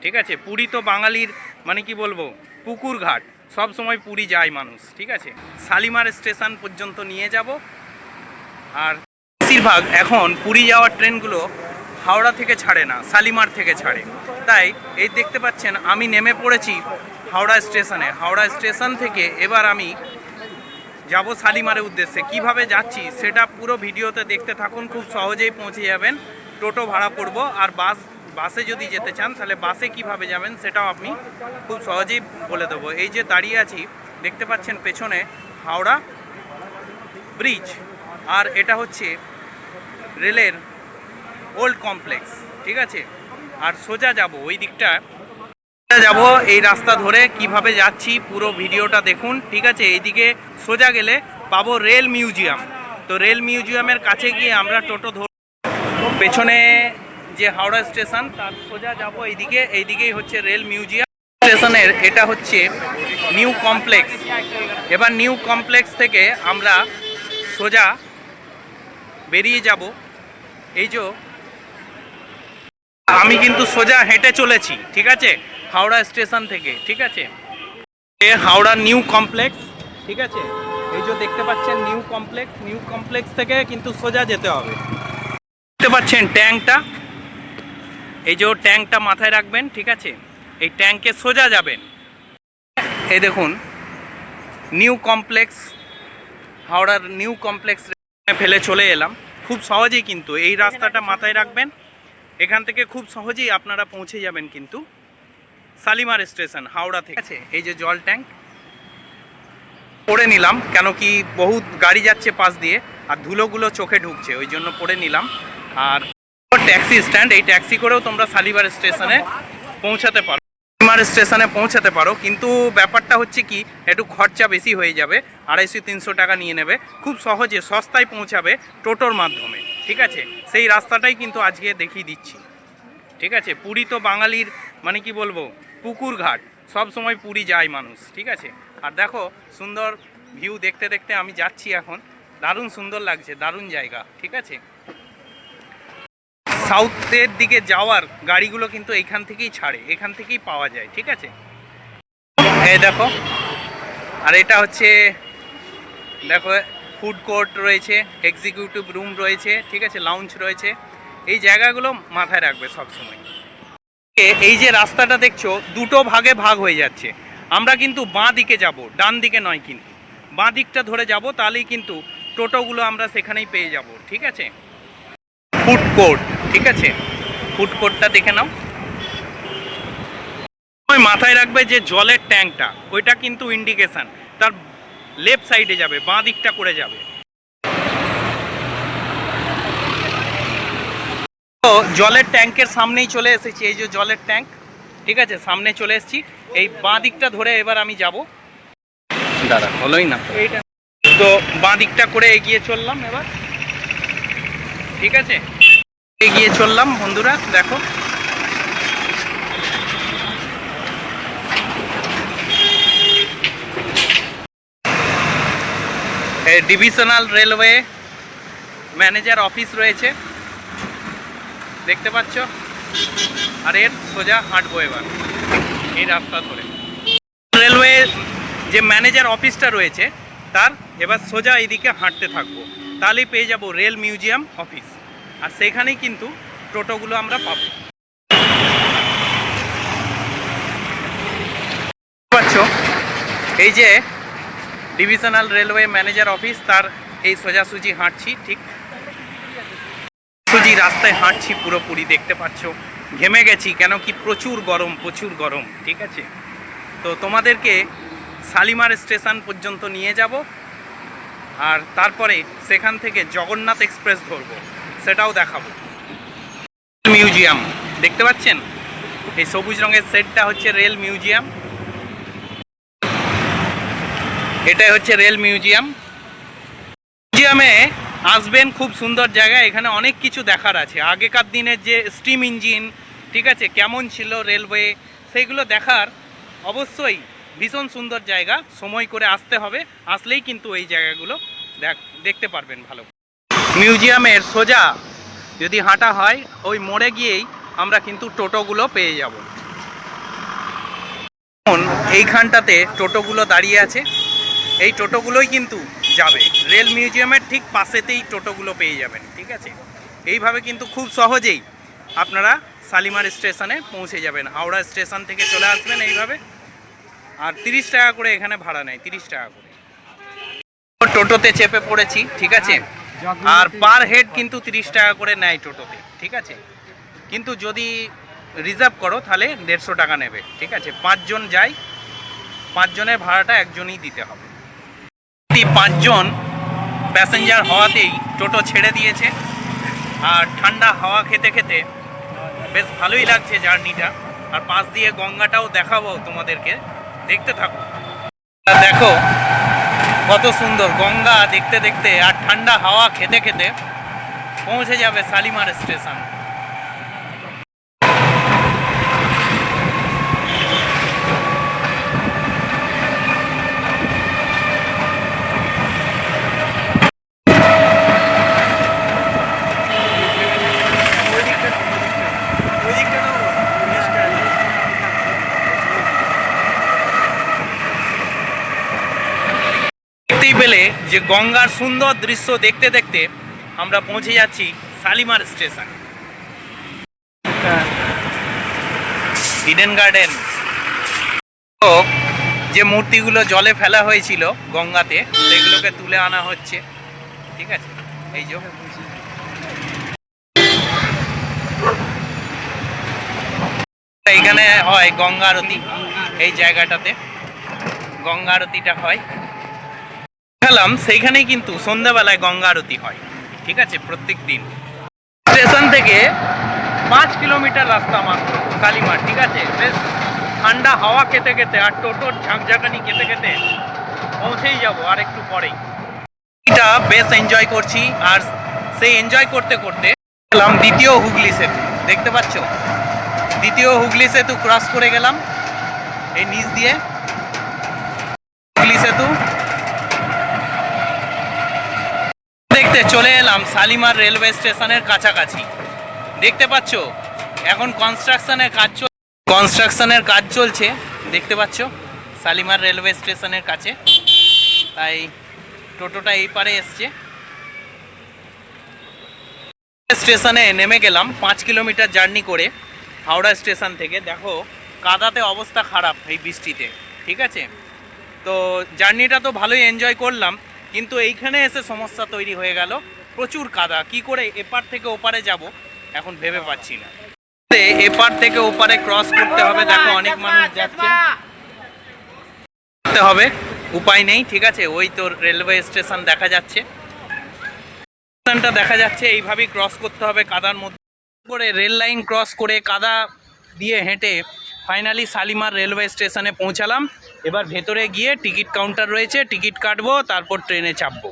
ঠিক আছে। পুরী তো বাঙালির মানে কি বলবো পুকুর ঘাট, সব সময় পুরী যায় মানুষ। ঠিক আছে, শালিমার স্টেশন পর্যন্ত নিয়ে যাব। আর বেশিরভাগ এখন পুরী যাওয়ার ট্রেনগুলো হাওড়া থেকে ছাড়ে না, শালিমার থেকে ছাড়ে। তাই এই দেখতে পাচ্ছেন আমি নেমে পড়েছি হাওড়া স্টেশনে। হাওড়া স্টেশন থেকে এবার আমি যাব শালিমারের উদ্দেশ্যে। কিভাবে যাচ্ছি সেটা পুরো ভিডিওতে দেখতে থাকুন, খুব সহজেই পৌঁছে যাবেন। টোটো ভাড়া করব, আর বাসে যদি যেতে চান তাহলে বাসে কিভাবে যাবেন সেটাও আপনি খুব সহজেই বলে দেবো। এই যে দাঁড়িয়ে আছি দেখতে পাচ্ছেন পেছনে হাওড়া ব্রিজ, আর এটা হচ্ছে রেলের ওল্ড কমপ্লেক্স। ঠিক আছে, আর সোজা যাব ওই দিকটা যাব, এই রাস্তা ধরে কিভাবে যাচ্ছি পুরো ভিডিওটা দেখুন। ঠিক আছে, এইদিকে সোজা গেলে পাবো রেল মিউজিয়াম। তো রেল মিউজিয়ামের কাছে গিয়ে আমরা টোটো ধর, পেছনে যে হাওড়া স্টেশন তার সোজা যাব এইদিকে। এইদিকেই হচ্ছে রেল মিউজিয়াম স্টেশনের, এটা হচ্ছে নিউ কমপ্লেক্স। এবার নিউ কমপ্লেক্স থেকে আমরা সোজা বেরিয়ে যাব। এই যে আমি কিন্তু সোজা হেঁটে চলেছি, ঠিক আছে, হাওড়া স্টেশন থেকে। ঠিক আছে, হাওড়া নিউ কমপ্লেক্স। ঠিক আছে, এই যে দেখতে পাচ্ছেন নিউ কমপ্লেক্স, নিউ কমপ্লেক্স থেকে কিন্তু সোজা যেতে হবে। দেখতে পাচ্ছেন ট্যাঙ্কটা, এই যে ট্যাঙ্কটা মাথায় রাখবেন। ঠিক আছে, এই ট্যাঙ্কে সোজা যাবেন। এই দেখুন নিউ কমপ্লেক্স, হাওড়ার নিউ কমপ্লেক্স ফেলে চলে এলাম। খুব সহজেই কিন্তু এই রাস্তাটা মাথায় রাখবেন, এখান থেকে খুব সহজেই আপনারা পৌঁছে যাবেন কিন্তু শালিমার স্টেশন হাওড়া থেকে। আছে এই যে জল ট্যাঙ্ক পরে নিলাম, কেন কি বহুত গাড়ি যাচ্ছে পাশ দিয়ে আর ধুলোগুলো চোখে ঢুকছে, ওই জন্য পরে নিলাম। আর ট্যাক্সি স্ট্যান্ড, এই ট্যাক্সি করেও তোমরা শালিমার স্টেশনে পৌঁছাতে পারো, শালিমার স্টেশনে পৌঁছাতে পারো। কিন্তু ব্যাপারটা হচ্ছে কি একটু খরচা বেশি হয়ে যাবে, 250-300 টাকা নিয়ে নেবে। খুব সহজে সস্তায় পৌঁছাবে টোটোর মাধ্যমে। ঠিক আছে, সেই রাস্তাটাই কিন্তু আজকে দেখিয়ে দিচ্ছি। ঠিক আছে, পুরী তো বাঙালির মানে কি বলবো পুকুর ঘাট, সব সময় পুরী যায় মানুষ। ঠিক আছে, আর দেখো সুন্দর ভিউ দেখতে দেখতে আমি যাচ্ছি এখন, দারুণ সুন্দর লাগছে, দারুণ জায়গা। ঠিক আছে, সাউথের দিকে যাওয়ার গাড়িগুলো কিন্তু এইখান থেকেই ছাড়ে, এখান থেকেই পাওয়া যায়। ঠিক আছে, এই দেখো, আর এটা হচ্ছে দেখো ফুড কোর্ট রয়েছে, এক্সিকিউটিভ রুম রয়েছে। ঠিক আছে, লাউঞ্জ রয়েছে। এই জায়গাগুলো মাথায় রাখবে সব সময়। এই যে রাস্তাটা দেখছো দুটো ভাগে ভাগ হয়ে যাচ্ছে, আমরা কিন্তু বাঁ দিকে যাব, ডান দিকে নয়। কিন্তু বাঁ দিকটা ধরে যাব, তাহলেই কিন্তু টোটোগুলো আমরা সেখানেই পেয়ে যাব। ঠিক আছে, ফুড কোর্ট। ঠিক আছে, ফুড কোর্টটা দেখে নাও। মাথায় রাখবে যে জলের ট্যাঙ্কটা ওইটা কিন্তু ইন্ডিকেশন তার লেফট সাইডে যাবে, বাঁ দিকটা করে যাবে। তো জলের ট্যাঙ্কের সামনেই চলে এসেছি, এই যে জলের ট্যাঙ্ক। ঠিক আছে, সামনে চলে এসেছি, এই বাঁ দিকটা ধরে এবার আমি যাব। দাঁড়া, হলোই না এইটা। তো বাঁ দিকটা করে এগিয়ে চললাম এবার। ঠিক আছে, এগিয়ে চললাম বন্ধুরা, দেখো ডিভিশনাল রেলওয়ে ম্যানেজার অফিস রয়েছে, দেখতে পাচ্ছ। আর এর সোজা হাঁটবো এবার এই রাস্তা ধরে। রেলওয়ে যে ম্যানেজার অফিসটা রয়েছে তার এবার সোজা এইদিকে হাঁটতে থাকবো, তাহলেই পেয়ে যাব রেল মিউজিয়াম অফিস। আর সেখানেই কিন্তু টোটোগুলো আমরা পাবো। পাচ্ছ এই যে ডিভিশনাল রেলওয়ে ম্যানেজার অফিস, তার এই সোজাসুজি হাঁটছি, ঠিক সোজি রাস্তায় হাঁটছি পুরোপুরি। দেখতে পাচ্ছ ঘেমে গেছি, কেন কি প্রচুর গরম, প্রচুর গরম। ঠিক আছে, তো তোমাদেরকে শালিমার স্টেশন পর্যন্ত নিয়ে যাব, আর তারপরে সেখান থেকে জগন্নাথ এক্সপ্রেস ধরবো, সেটাও দেখাবো। মিউজিয়াম দেখতে পাচ্ছেন, এই সবুজ রঙের সেটটা হচ্ছে রেল মিউজিয়াম। এটাই হচ্ছে রেল মিউজিয়াম। মিউজিয়ামে আসবেন, খুব সুন্দর জায়গা, এখানে অনেক কিছু দেখার আছে। আগেকার দিনের যে স্টিম ইঞ্জিন, ঠিক আছে, কেমন ছিল রেলওয়ে, সেইগুলো দেখার অবশ্যই ভীষণ সুন্দর জায়গা। সময় করে আসতে হবে, আসলেই কিন্তু এই জায়গাগুলো দেখতে পারবেন ভালো। মিউজিয়ামের সোজা যদি হাঁটা হয় ওই মোড়ে গিয়েই আমরা কিন্তু টোটোগুলো পেয়ে যাব। এখন এইখানটাতে টোটোগুলো দাঁড়িয়ে আছে, এই টোটোগুলোই কিন্তু যাবে রেল মিউজিয়ামের ঠিক পাশেতেই টোটোগুলো পেয়ে যাবেন, ঠিক আছে। এইভাবে কিন্তু খুব সহজেই আপনারা শালিমার স্টেশনে পৌঁছে যাবেন। হাওড়া স্টেশন থেকে চলে আসবেন এইভাবে, আর 30 টাকা করে এখানে ভাড়া নেয়, 30 টাকা করে। টোটোতে চেপে পড়েছি, ঠিক আছে, আর পার হেড কিন্তু 30 টাকা করে নেয় টোটোতে, ঠিক আছে। কিন্তু যদি রিজার্ভ করো তাহলে 150 টাকা নেবে, ঠিক আছে। 5 জন যাই, 5 জনের ভাড়াটা একজনই দিতে হবে। 5 জন প্যাসেঞ্জার হওয়াতেই টোটো ছেড়ে দিয়েছে, আর ঠান্ডা হাওয়া খেতে খেতে বেশ ভালোই লাগছে জার্নিটা। আর পাশ দিয়ে গঙ্গাটাও দেখাবো তোমাদেরকে, দেখতে থাকো। দেখো কত সুন্দর গঙ্গা দেখতে দেখতে আর ঠান্ডা হাওয়া খেতে খেতে পৌঁছে যাবে শালিমার স্টেশন। পেলে যে গঙ্গার সুন্দর দৃশ্য দেখতে দেখতে আমরা পৌঁছে যাচ্ছি শালিমার স্টেশন। ইডেন গার্ডেন, তো যে মূর্তিগুলো জলে ফেলা হয়েছিল গঙ্গাতে সেগুলোকে তুলে আনা হচ্ছে, ঠিক আছে। এই যে এইখানে হয় গঙ্গা আরতি, এই জায়গাটাতে গঙ্গা আরতিটা হয়। দেখালাম সেইখানেই কিন্তু সন্ধ্যাবেলায় গঙ্গা আরতি হয়, ঠিক আছে, প্রত্যেক দিন। স্টেশন থেকে 5 কিলোমিটার রাস্তা মাত্র শালিমার, ঠিক আছে। বেশ ঠান্ডা হাওয়া খেতে খেতে আর টোটোর ঝাঁকঝাঁকানি খেতে খেতে পৌঁছেই যাব আর একটু পরেই। এটা বেশ এনজয় করছি, আর সেই এনজয় করতে করতে গেলাম দ্বিতীয় হুগলি সেতু, দেখতে পাচ্ছ দ্বিতীয় হুগলি সেতু ক্রস করে গেলাম এই নিচ দিয়ে, হুগলি সেতু দেখতে চলে এলাম শালিমার রেলওয়ে স্টেশনের কাছাকাছি। দেখতে পাচ্ছ এখন কনস্ট্রাকশনের কাজ চলছে, দেখতে পাচ্ছ শালিমার রেলওয়ে স্টেশনের কাছে। তাই টোটোটা এই পারে এসছে, স্টেশনে নেমে গেলাম 5 কিলোমিটার জার্নি করে হাওড়া স্টেশন থেকে। দেখো কাদাতে অবস্থা খারাপ এই বৃষ্টিতে, ঠিক আছে। তো জার্নিটা তো ভালোই এনজয় করলাম, কিন্তু এইখানে এসে সমস্যা তৈরি হয়ে গেল, প্রচুর কাদা। কি করে এপার থেকে ওপারে যাব এখন ভেবে পাচ্ছি না। এপার থেকে ওপারে ক্রস করতে হবে, দেখো অনেক মানুষ যাচ্ছে, করতে হবে, উপায় নেই, ঠিক আছে। ওই তো রেলওয়ে স্টেশন দেখা যাচ্ছে, স্টেশনটা দেখা যাচ্ছে, এইভাবেই ক্রস করতে হবে কাদার মধ্যে করে, রেল লাইন ক্রস করে কাদা দিয়ে হেঁটে ফাইনালি শালিমার রেলওয়ে স্টেশনে পৌঁছালাম। এবার ভেতরে গিয়ে টিকিট কাউন্টার রয়েছে, টিকিট কাটবো, তারপর ট্রেনে চাপবো।